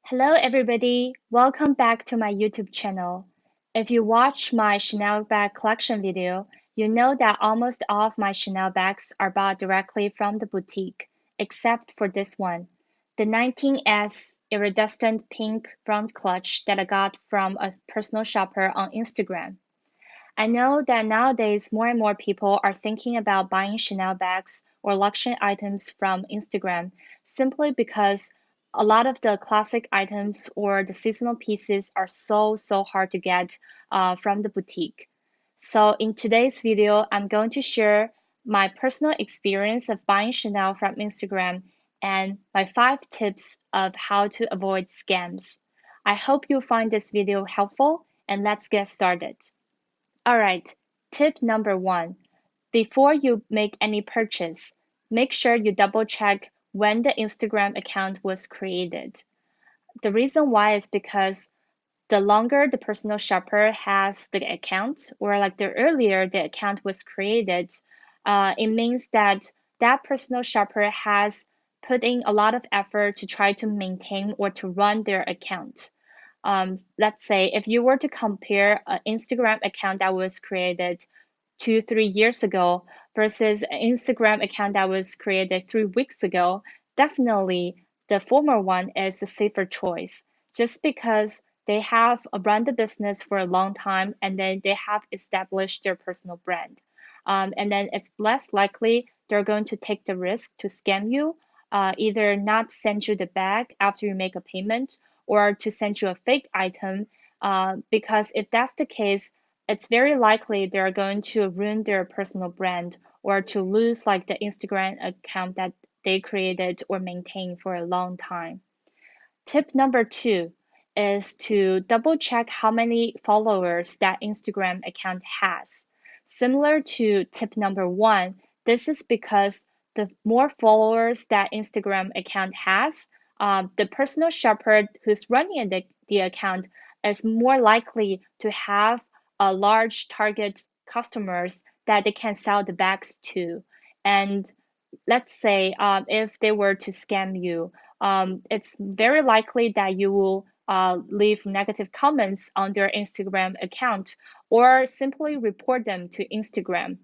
Hello everybody, welcome back to my YouTube channel. If you watch my Chanel bag collection video, you know that almost all of my Chanel bags are bought directly from the boutique, except for this one, the 19S iridescent pink front clutch that I got from a personal shopper on Instagram. I know that nowadays more and more people are thinking about buying Chanel bags or luxury items from Instagram simply because a lot of the classic items or the seasonal pieces are so hard to get from the boutique. So in today's video, I'm going to share my personal experience of buying Chanel from Instagram and my 5 tips of how to avoid scams. I hope you find this video helpful, and let's get started. All right, tip number 1. Before you make any purchase, make sure you double check when the Instagram account was created. The reason why is because the longer the personal shopper has the account, or like the earlier the account was created, it means that that personal shopper has put in a lot of effort to try to maintain or to run their account. Let's say if you were to compare an Instagram account that was created 2, 3 years ago versus an Instagram account that was created 3 weeks ago, definitely the former one is the safer choice just because they have run the business for a long time and then they have established their personal brand. And then it's less likely they're going to take the risk to scam you, either not send you the bag after you make a payment or to send you a fake item. Because if that's the case, it's very likely they're going to ruin their personal brand or to lose like the Instagram account that they created or maintained for a long time. Tip number 2 is to double check how many followers that Instagram account has. Similar to tip number 1, this is because the more followers that Instagram account has, the personal shopper who's running the account is more likely to have a large target customers that they can sell the bags to. And let's say if they were to scam you, it's very likely that you will leave negative comments on their Instagram account or simply report them to Instagram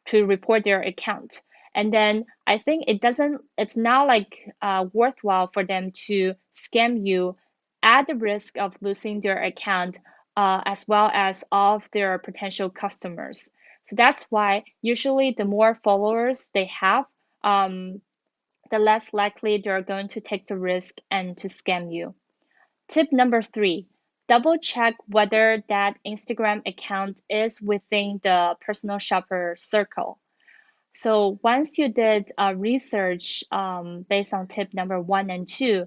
to report their account. And then I think it's not like worthwhile for them to scam you at the risk of losing their account as well as all of their potential customers. So that's why usually the more followers they have, um, the less likely they're going to take the risk and to scam you. Tip number 3, double check whether that Instagram account is within the personal shopper circle. So once you did research based on tip number 1 and 2,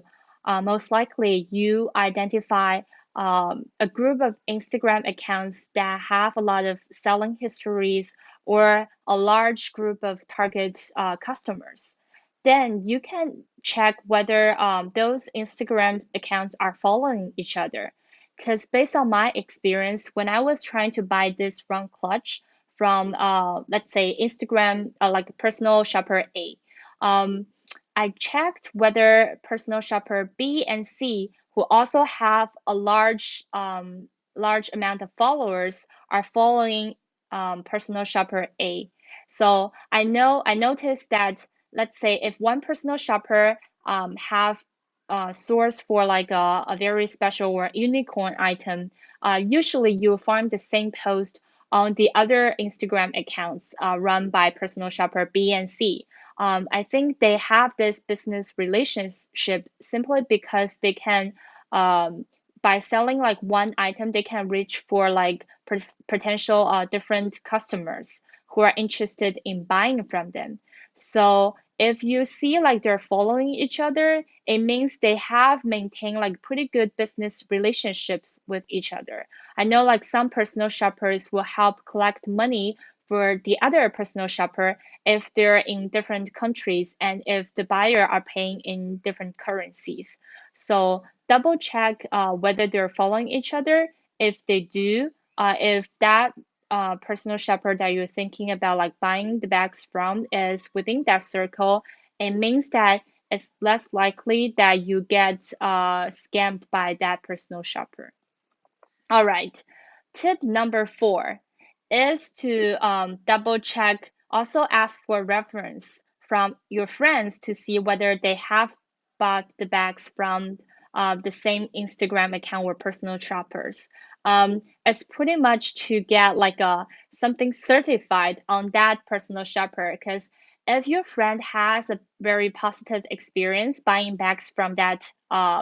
most likely you identify a group of Instagram accounts that have a lot of selling histories or a large group of target customers. Then you can check whether those Instagram accounts are following each other. Because based on my experience, when I was trying to buy this front clutch, from let's say Instagram, like personal shopper A. I checked whether personal shopper B and C, who also have a large amount of followers, are following personal shopper A. So I noticed that, let's say if one personal shopper have source for like a very special or unicorn item, usually you'll find the same post on the other Instagram accounts run by personal shopper B and C. I think they have this business relationship simply because they can, by selling like one item, they can reach for like potential different customers who are interested in buying from them. So if you see like they're following each other, it means they have maintained like pretty good business relationships with each other. I know like some personal shoppers will help collect money for the other personal shopper if they're in different countries and if the buyer are paying in different currencies. So double check whether they're following each other. If they do, if that personal shopper that you're thinking about like buying the bags from is within that circle, it means that it's less likely that you get scammed by that personal shopper. All right. Tip number 4 is to double check, also ask for reference from your friends to see whether they have bought the bags from the same Instagram account or personal shoppers. It's pretty much to get like a something certified on that personal shopper, because if your friend has a very positive experience buying bags from that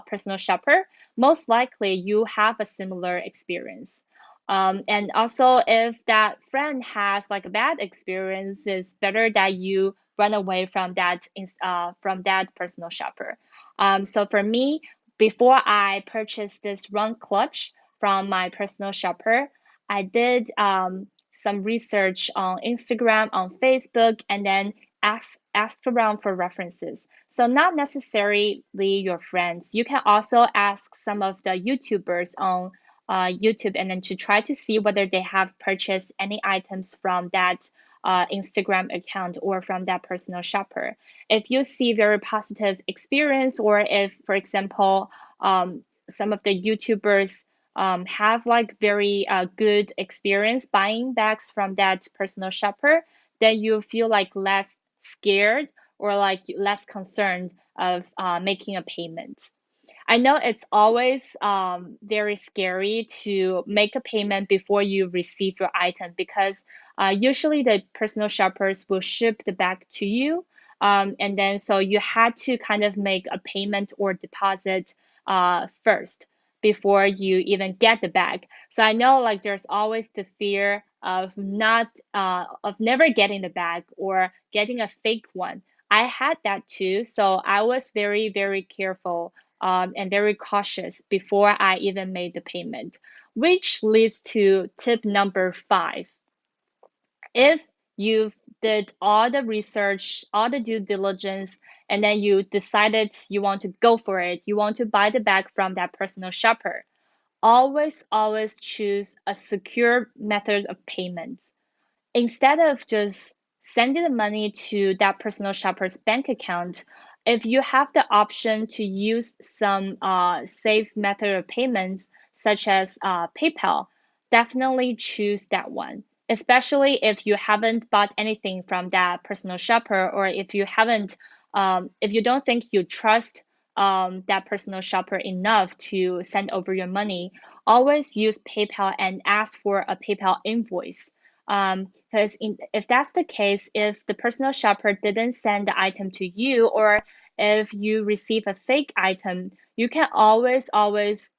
personal shopper, most likely you have a similar experience. And also, if that friend has like a bad experience, it's better that you run away from that personal shopper. So for me, before I purchased this run clutch from my personal shopper, I did some research on Instagram, on Facebook, and then ask around for references. So not necessarily your friends. You can also ask some of the YouTubers on YouTube, and then to try to see whether they have purchased any items from that Instagram account or from that personal shopper. If you see very positive experience, or if, for example, some of the YouTubers have like very good experience buying bags from that personal shopper, then you feel like less scared or like less concerned of making a payment. I know it's always very scary to make a payment before you receive your item, because usually the personal shoppers will ship the bag to you. And then so you had to kind of make a payment or deposit first before you even get the bag. So I know like there's always the fear of not of never getting the bag or getting a fake one. I had that too, so I was very, very careful and very cautious before I even made the payment, which leads to tip number 5. If you did all the research, all the due diligence, and then you decided you want to go for it, you want to buy the bag from that personal shopper, always choose a secure method of payment. Instead of just sending the money to that personal shopper's bank account, if you have the option to use some safe method of payments, such as PayPal, definitely choose that one. Especially if you haven't bought anything from that personal shopper, or if you don't think you trust that personal shopper enough to send over your money, always use PayPal and ask for a PayPal invoice. Because if that's the case, if the personal shopper didn't send the item to you, or if you receive a fake item, you can always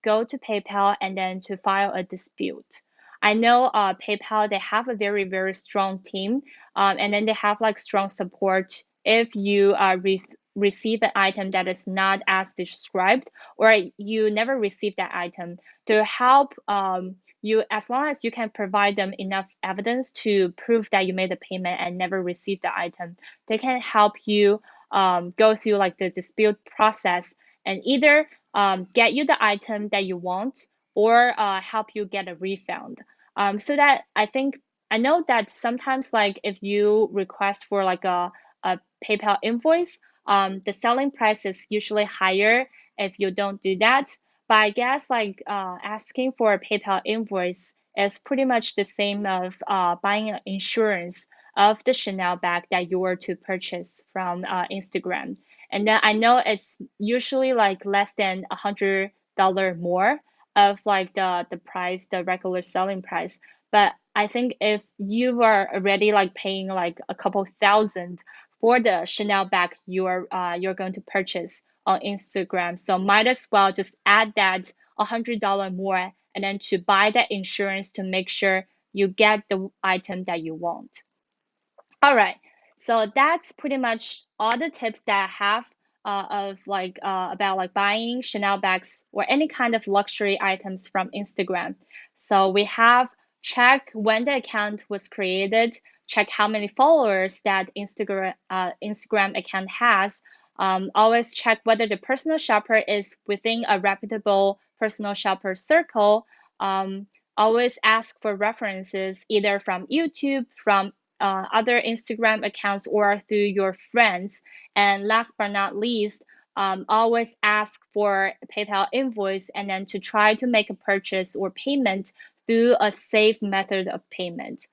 go to PayPal and then to file a dispute. I know PayPal, they have a very, very strong team, and then they have like strong support if you receive an item that is not as described, or you never receive that item, to help you, as long as you can provide them enough evidence to prove that you made the payment and never received the item, they can help you go through like the dispute process, and either get you the item that you want, or help you get a refund. So that I know that sometimes like if you request for like a PayPal invoice, the selling price is usually higher if you don't do that. But I guess like asking for a PayPal invoice is pretty much the same of buying an insurance of the Chanel bag that you were to purchase from Instagram. And then I know it's usually like less than $100 more of like the price, the regular selling price. But I think if you are already like paying like a couple thousand for the Chanel bag you're going to purchase on Instagram, so might as well just add that $100 more, and then to buy that insurance to make sure you get the item that you want. All right, so that's pretty much all the tips that I have of like about like buying Chanel bags or any kind of luxury items from Instagram. So we have check when the account was created, check how many followers that Instagram account has. Always check whether the personal shopper is within a reputable personal shopper circle. Always ask for references either from YouTube, from other Instagram accounts or through your friends. And last but not least, always ask for PayPal invoice and then to try to make a purchase or payment through a safe method of payment.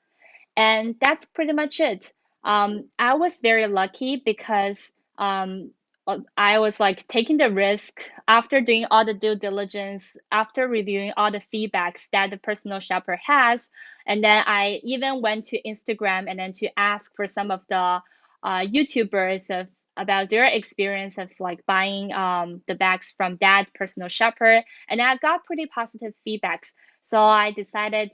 And that's pretty much it. I was very lucky because I was like taking the risk after doing all the due diligence, after reviewing all the feedbacks that the personal shopper has. And then I even went to Instagram and then to ask for some of the YouTubers of about their experience of like buying the bags from that personal shopper. And I got pretty positive feedbacks. So I decided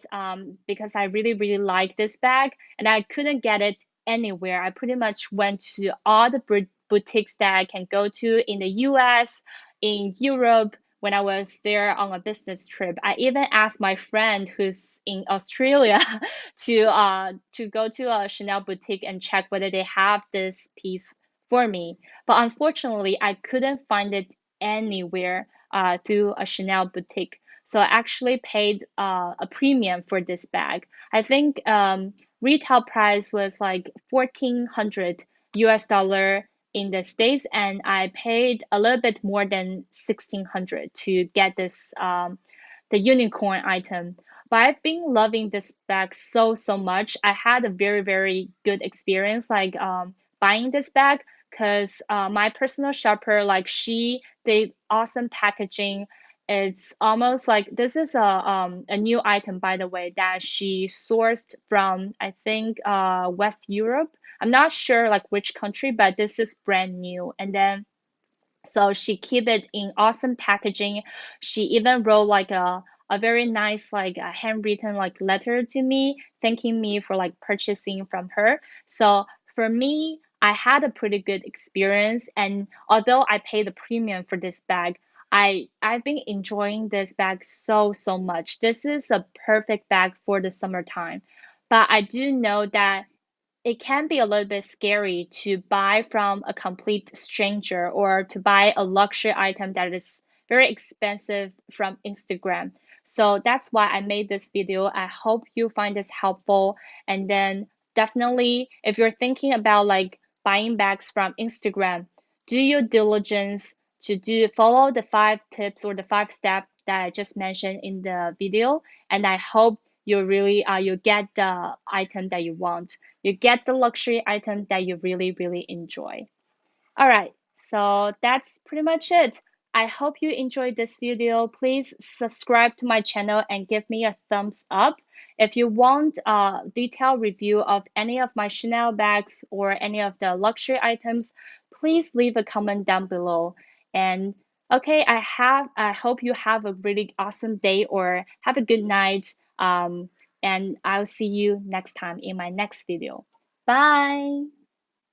because I really, really like this bag and I couldn't get it anywhere. I pretty much went to all the boutiques that I can go to in the US, in Europe when I was there on a business trip. I even asked my friend who's in Australia to go to a Chanel boutique and check whether they have this piece for me. But unfortunately, I couldn't find it anywhere through a Chanel boutique. So I actually paid a premium for this bag. I think retail price was like 1,400 US dollar in the States, and I paid a little bit more than 1,600 to get this the unicorn item. But I've been loving this bag so much. I had a very good experience like buying this bag because my personal shopper like she did awesome packaging. It's almost like this is a new item, by the way, that she sourced from, I think, West Europe. I'm not sure like which country, but this is brand new. And then so she keep it in awesome packaging. She even wrote like a very nice like a handwritten like letter to me, thanking me for like purchasing from her. So for me, I had a pretty good experience, and although I paid the premium for this bag, I've been enjoying this bag so much. This is a perfect bag for the summertime. But I do know that it can be a little bit scary to buy from a complete stranger or to buy a luxury item that is very expensive from Instagram. So that's why I made this video. I hope you find this helpful. And then definitely, if you're thinking about like buying bags from Instagram, do your diligence to do follow the 5 tips or the 5 steps that I just mentioned in the video. And I hope you really you get the item that you want. You get the luxury item that you really enjoy. All right, so that's pretty much it. I hope you enjoyed this video. Please subscribe to my channel and give me a thumbs up. If you want a detailed review of any of my Chanel bags or any of the luxury items, please leave a comment down below. And okay, I hope you have a really awesome day or have a good night. And I'll see you next time in my next video. Bye.